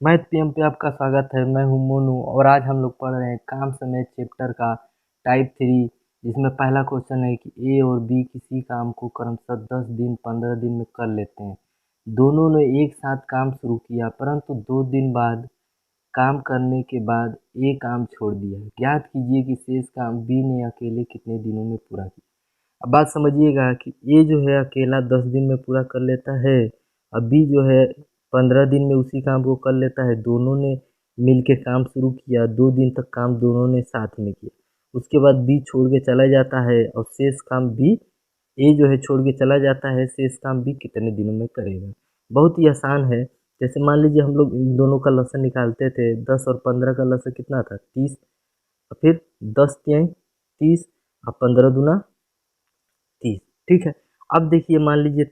Math PM पे आपका स्वागत है। मैं हूं मोनू और आज हम लोग पढ़ रहे हैं काम समय चैप्टर का टाइप 3, जिसमें पहला क्वेश्चन है कि ए और बी किसी काम को क्रमशः 10 दिन 15 दिन में कर लेते हैं। दोनों ने एक साथ काम शुरू किया, परंतु 2 दिन बाद काम करने के बाद ए काम छोड़ दिया। ज्ञात कीजिए कि शेष काम बी ने अकेले कितने दिनों में पूरा किया। अब बात समझिएगा कि ए जो है अकेला 10 दिन में पूरा कर लेता है और बी जो है 15 दिन में उसी काम को कर लेता है। दोनों ने मिल के काम शुरू किया, 2 दिन तक काम दोनों ने साथ में किया। उसके बाद बी छोड़ के चला जाता है और शेष काम बी ए जो है छोड़ के चला जाता है, शेष काम बी कितने दिनों में करेगा। बहुत ही आसान है। जैसे मान लीजिए हम लोग इन दोनों का लसन निकालते थे, 10 और 15 का लसन कितना था, 30। और फिर 10 तियाई 30 और 15 दूना 30। ठीक है। अब देखिए मान लीजिए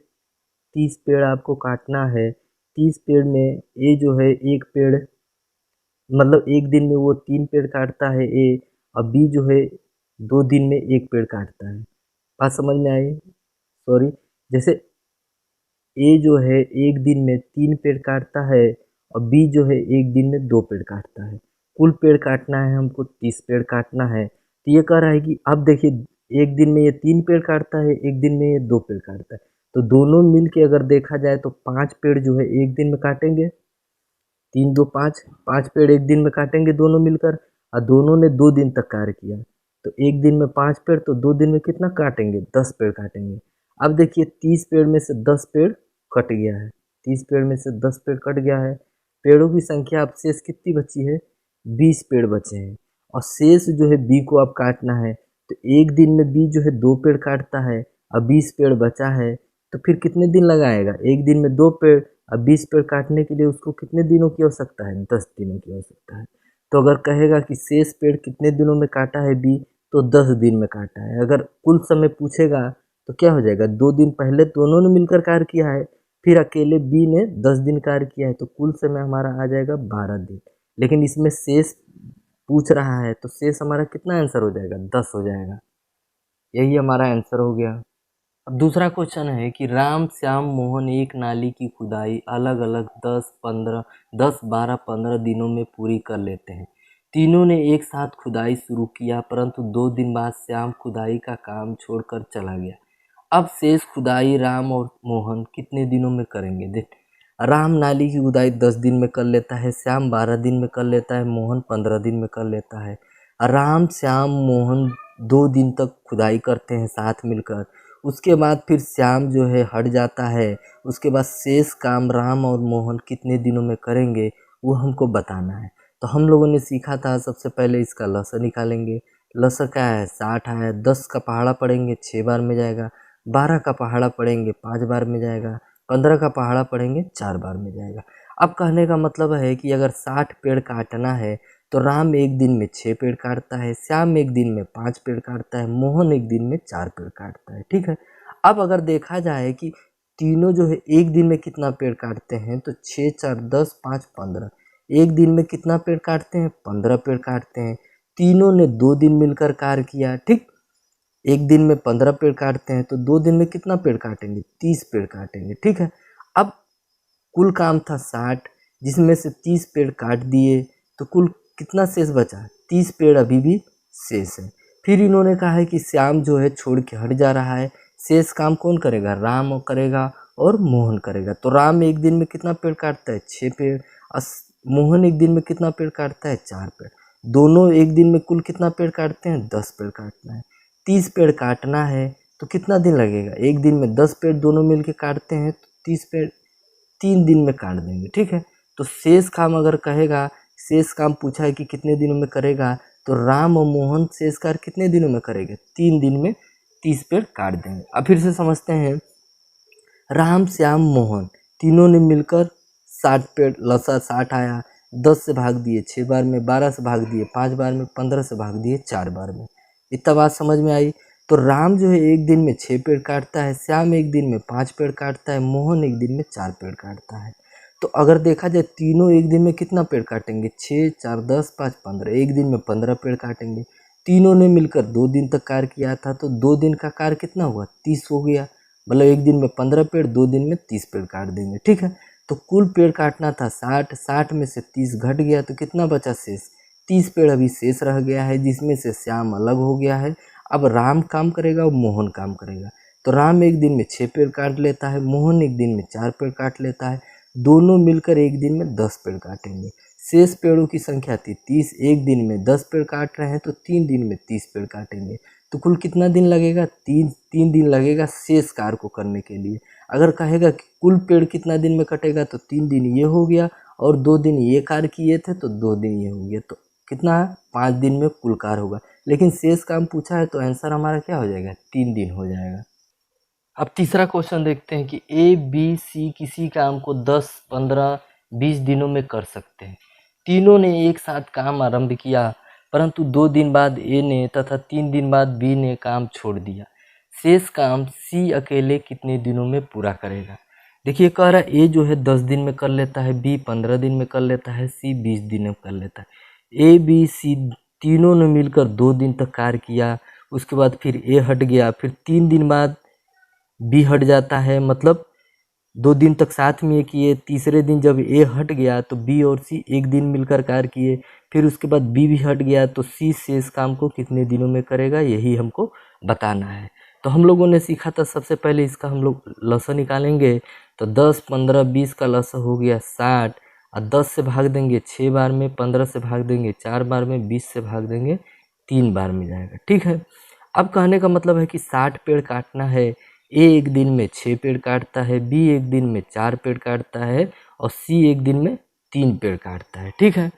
30 पेड़ आपको काटना है। 30 पेड़ में ए जो है एक पेड़, मतलब एक दिन में वो 3 पेड़ काटता है ए, और बी जो है 2 दिन में एक पेड़ काटता है। बात समझ में आई? सॉरी। जैसे ए जो है एक दिन में 3 पेड़ काटता है और बी जो है एक दिन में 2 पेड़ काटता है। कुल पेड़ काटना है हमको, 30 पेड़ काटना है। तो ये कह रहा है कि अब देखिए एक दिन में ये 3 पेड़ काटता है, एक दिन में ये 2 पेड़ काटता है। तो दोनों मिल के अगर देखा जाए तो 5 पेड़ जो है एक दिन में काटेंगे। 3 2 5, 5 पेड़ एक दिन में काटेंगे दोनों मिलकर। और दोनों ने 2 दिन तक कार्य किया, तो एक दिन में 5 पेड़, तो 2 दिन में कितना काटेंगे, 10 पेड़ काटेंगे। अब देखिए 30 पेड़ में से 10 पेड़ कट गया है। 30 पेड़ में से 10 पेड़ कट गया है। पेड़ों की संख्या अब शेष कितनी बची है, 20 पेड़ बचे हैं। और शेष जो है बी को अब काटना है। तो एक दिन में बी जो है 2 पेड़ काटता है और 20 पेड़ बचा है। तो फिर कितने दिन लगाएगा, एक दिन में 2 पेड़। अब 20 पेड़ काटने के लिए उसको कितने दिनों की आवश्यकता है, 10 दिनों की आवश्यकता है। तो अगर कहेगा कि शेष पेड़ कितने दिनों में काटा है बी, तो 10 दिन में काटा है। अगर कुल समय पूछेगा तो क्या हो जाएगा, 2 दिन पहले दोनों ने मिलकर कार्य किया है, फिर अकेले बी ने 10 दिन कार्य किया है, तो कुल समय हमारा आ जाएगा 12 दिन। लेकिन इसमें शेष पूछ रहा है, तो शेष हमारा कितना आंसर हो जाएगा, 10 हो जाएगा। यही हमारा आंसर हो गया। अब दूसरा क्वेश्चन है कि राम श्याम मोहन एक नाली की खुदाई अलग अलग 10 12 15 दिनों में पूरी कर लेते हैं। तीनों ने एक साथ खुदाई शुरू किया, परंतु 2 दिन बाद श्याम खुदाई का काम छोड़कर चला गया। अब शेष खुदाई राम और मोहन कितने दिनों में करेंगे। देख, राम नाली की खुदाई 10 दिन में कर लेता है, श्याम 12 दिन में कर लेता है, मोहन 15 दिन में कर लेता है। राम श्याम मोहन 2 दिन तक खुदाई करते हैं साथ मिलकर। उसके बाद फिर श्याम जो है हट जाता है। उसके बाद शेष काम राम और मोहन कितने दिनों में करेंगे, वो हमको बताना है। तो हम लोगों ने सीखा था, सबसे पहले इसका लसा निकालेंगे। लसा क्या है, 60 है। 10 का पहाड़ा पढ़ेंगे 6 बार में जाएगा। 12 का पहाड़ा पढ़ेंगे 5 बार में जाएगा। 15 का पहाड़ा पढ़ेंगे 4 बार में जाएगा। अब कहने का मतलब है कि अगर 60 पेड़ काटना है तो राम एक दिन में 6 पेड़ काटता है, श्याम एक दिन में 5 पेड़ काटता है, मोहन एक दिन में 4 पेड़ काटता है। ठीक है। अब अगर देखा जाए कि तीनों जो है एक दिन में कितना पेड़ काटते हैं, तो 6 4 10 5 15। एक दिन में कितना पेड़ काटते हैं, 15 पेड़ काटते हैं। तीनों ने 2 दिन मिलकर कार्य किया। ठीक। एक दिन में 15 पेड़ काटते हैं, तो 2 दिन में कितना पेड़ काटेंगे, 30 पेड़ काटेंगे। ठीक है। अब कुल काम था 60, जिसमें से 30 पेड़ काट दिए, तो कुल कितना शेष बचा, 30 पेड़ अभी भी शेष है। फिर इन्होंने कहा है कि श्याम जो है छोड़ के हट जा रहा है, शेष काम कौन करेगा, राम करेगा और मोहन करेगा। तो राम एक दिन में कितना पेड़ काटता है, 6 पेड़। और मोहन एक दिन में कितना पेड़ काटता है, 4 पेड़। दोनों एक दिन में कुल कितना पेड़ काटते हैं, 10 पेड़ काटना है। 30 पेड़ काटना है तो कितना दिन लगेगा, एक दिन में 10 पेड़ दोनों मिल के काटते हैं, तो 30 पेड़ 3 दिन में काट देंगे। ठीक है। तो शेष काम अगर कहेगा, शेष काम पूछा है कि कितने दिनों में करेगा, तो राम और मोहन शेष कार्य कितने दिनों में करेंगे, 3 दिन में 30 पेड़ काट देंगे। अब फिर से समझते हैं। राम श्याम मोहन तीनों ने मिलकर 60 पेड़, लसा 60 आया। 10 से भाग दिए 6 बार में, 12 से भाग दिए 5 बार में, 15 से भाग दिए 4 बार में। इतना बात समझ में आई। तो राम जो है एक दिन में 6 पेड़ काटता है, श्याम एक दिन में 5 पेड़ काटता है, मोहन एक दिन में 4 पेड़ काटता है। तो अगर देखा जाए तीनों एक दिन में कितना पेड़ काटेंगे, 6 4 10 5 15, एक दिन में 15 पेड़ काटेंगे। तीनों ने मिलकर 2 दिन तक कार्य किया था, तो 2 दिन का कार्य कितना हुआ, 30 हो गया। मतलब एक दिन में 15 पेड़, 2 दिन में 30 पेड़ काट देंगे। ठीक है। तो कुल पेड़ काटना था 60, 60 में से 30 घट गया तो कितना बचा शेष? 30 पेड़ अभी शेष रह गया है, जिसमें से श्याम अलग हो गया है। अब राम काम करेगा और मोहन काम करेगा। तो राम एक दिन में 6 पेड़ काट लेता है, मोहन एक दिन में 4 पेड़ काट लेता है। दोनों मिलकर एक दिन में 10 पेड़ काटेंगे। शेष पेड़ों की संख्या थी 30, एक दिन में 10 पेड़ काट रहे हैं तो 3 दिन में 30 पेड़ काटेंगे। तो कुल कितना दिन लगेगा? 3 दिन लगेगा शेष कार्य को करने के लिए। अगर कहेगा कि कुल पेड़ कितना दिन में कटेगा तो 3 दिन ये हो गया और 2 दिन ये कार्य किए थे तो 2 दिन ये हो गया, तो कितना है? 5 दिन में कुल कार्य होगा। लेकिन शेष काम पूछा है तो आंसर हमारा क्या हो जाएगा? 3 दिन हो जाएगा। अब तीसरा क्वेश्चन देखते हैं कि ए बी सी किसी काम को 10, 15, 20 दिनों में कर सकते हैं। तीनों ने एक साथ काम आरंभ किया, परंतु 2 दिन बाद ए ने तथा 3 दिन बाद बी ने काम छोड़ दिया। शेष काम सी अकेले कितने दिनों में पूरा करेगा? देखिए कह रहा है ए जो है 10 दिन में कर लेता है, बी 15 दिन में कर लेता है, सी 20 दिन में कर लेता है। ए बी सी तीनों ने मिलकर 2 दिन तक कार्य किया, उसके बाद फिर ए हट गया, फिर 3 दिन बाद बी हट जाता है, मतलब 2 दिन तक साथ में किए। तीसरे दिन जब ए हट गया तो बी और सी एक दिन मिलकर कार्य किए, फिर उसके बाद बी भी हट गया तो सी शेष काम को कितने दिनों में करेगा, यही हमको बताना है। तो हम लोगों ने सीखा था सबसे पहले इसका हम लोग लसा निकालेंगे। तो 10, 15, 20 का लसा हो गया 60, और 10 से भाग देंगे 6 बार में, 15 से भाग देंगे 4 बार में, 20 से भाग देंगे 3 बार में जाएगा। ठीक है। अब कहने का मतलब है कि 60 पेड़ काटना है। ए एक दिन में 6 पेड़ काटता है, बी एक दिन में 4 पेड़ काटता है और सी एक दिन में 3 पेड़ काटता है। ठीक है।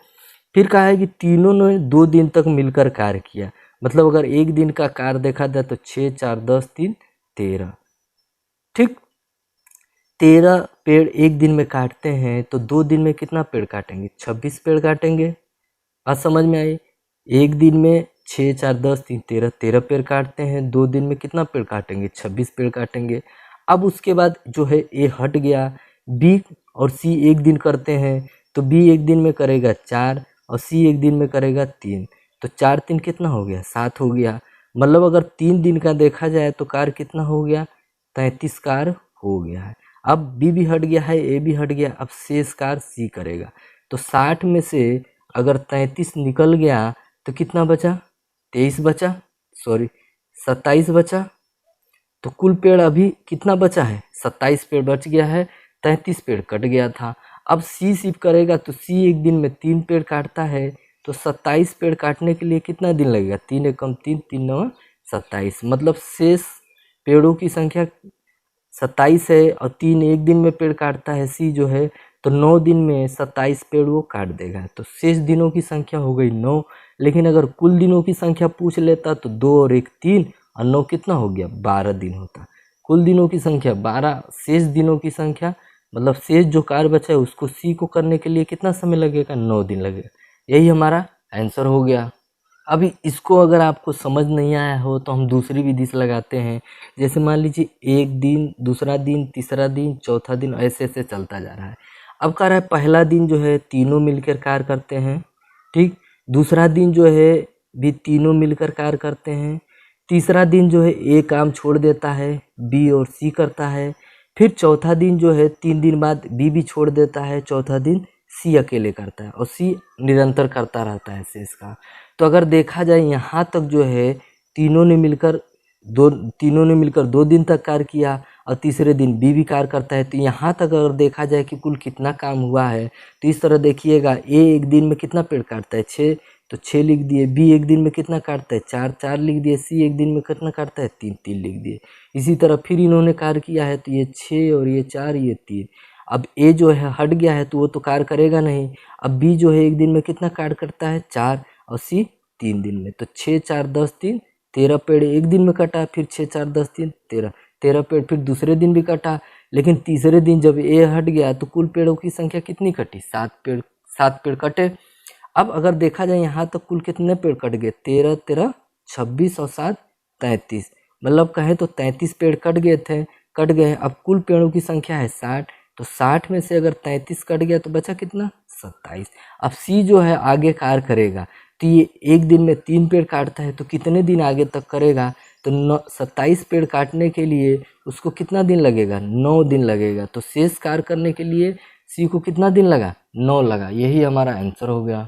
फिर कहा है कि तीनों ने 2 दिन तक मिलकर कार्य किया, मतलब अगर एक दिन का कार्य देखा जाए तो 6, 4, 10, 3, 13। ठीक, 13 पेड़ एक दिन में काटते हैं तो 2 दिन में कितना पेड़ काटेंगे? 26 पेड़ काटेंगे। बात समझ में आई? एक दिन में 6, 4, 10, 3, 13, 13 पेड़ काटते हैं, 2 दिन में कितना पेड़ काटेंगे? 26 पेड़ काटेंगे। अब उसके बाद जो है ए हट गया, बी और सी एक दिन करते हैं तो बी एक दिन में करेगा 4 और सी एक दिन में करेगा 3, तो 4 3 कितना हो गया? 7 हो गया। मतलब अगर 3 दिन का देखा जाए तो कार्य कितना हो गया? 33 कार्य हो गया है। अब बी भी हट गया है, ए भी हट गया, अब शेष कार्य सी करेगा। तो 60 में से अगर 33 निकल गया तो कितना बचा? 23 बचा, सॉरी 27 बचा। तो कुल पेड़ अभी कितना बचा है? 27 पेड़ बच गया है, 33 पेड़ कट गया था। अब सी सिर्फ करेगा तो सी एक दिन में 3 पेड़ काटता है, तो 27 पेड़ काटने के लिए कितना दिन लगेगा? 3 एकम 3, 3 9 27, मतलब शेष पेड़ों की संख्या 27 है और 3 एक दिन में पेड़ काटता है सी जो है, तो 9 दिन में 27 पेड़ वो काट देगा। तो शेष दिनों की संख्या हो गई 9। लेकिन अगर कुल दिनों की संख्या पूछ लेता तो 2 और 1 3 और 9 कितना हो गया? 12 दिन होता। कुल दिनों की संख्या 12, शेष दिनों की संख्या मतलब शेष जो कार्य बचा है उसको सी को करने के लिए कितना समय लगेगा? 9 दिन लगेगा। यही हमारा आंसर हो गया। अभी इसको अगर आपको समझ नहीं आया हो तो हम दूसरी विधि से लगाते हैं। जैसे मान लीजिए एक दिन, दूसरा दिन, तीसरा दिन, चौथा दिन, ऐसे ऐसे चलता जा रहा है। अब कह रहा है पहला दिन जो है तीनों मिलकर कार्य करते हैं, ठीक। दूसरा दिन जो है भी तीनों मिलकर कार्य करते हैं। तीसरा दिन जो है ए काम छोड़ देता है, बी और सी करता है। फिर चौथा दिन जो है 3 दिन बाद बी भी छोड़ देता है, चौथा दिन सी अकेले करता है और सी निरंतर करता रहता है शेष का। तो अगर देखा जाए यहाँ तक जो है तीनों ने मिलकर 2 दिन तक कार्य किया और तीसरे दिन बी भी कार्य करता है। तो यहाँ तक अगर देखा जाए कि कुल कितना काम हुआ है तो इस तरह देखिएगा, ए एक दिन में कितना पेड़ काटता है? 6, तो 6 लिख दिए। बी एक दिन में कितना काटता है? 4, 4 लिख दिए। सी एक दिन में कितना काटता है? 3, 3 लिख दिए। इसी तरह फिर इन्होंने कार्य किया है तो ये 6 और ये 4, ये 3। अब ए जो है हट गया है तो वो तो कार्य करेगा नहीं। अब बी जो है एक दिन में कितना कार्य करता है? 4 और सी 3 दिन में। तो 6, 4, 10, 3, 13 पेड़ एक दिन में कटा। फिर 6, 4, 10, 3, 13 पेड़ फिर दूसरे दिन भी कटा। लेकिन तीसरे दिन जब ए हट गया तो कुल पेड़ों की संख्या कितनी कटी? 7 पेड़ कटे। अब अगर देखा जाए यहाँ तक कुल कितने पेड़ कट गए? 13, 13, 26 और 7, 33। मतलब कहें तो 33 पेड़ कट गए। अब कुल पेड़ों की संख्या है 60, तो 60 में से अगर 33 कट गया तो बचा कितना? 27। अब सी जो है आगे कार्य करेगा तो ये एक दिन में 3 पेड़ काटता है तो कितने दिन आगे तक करेगा? तो 27 पेड़ काटने के लिए उसको कितना दिन लगेगा? 9 दिन लगेगा। तो शेष कार्य करने के लिए सी को कितना दिन लगा? 9 लगा। यही हमारा आंसर हो गया।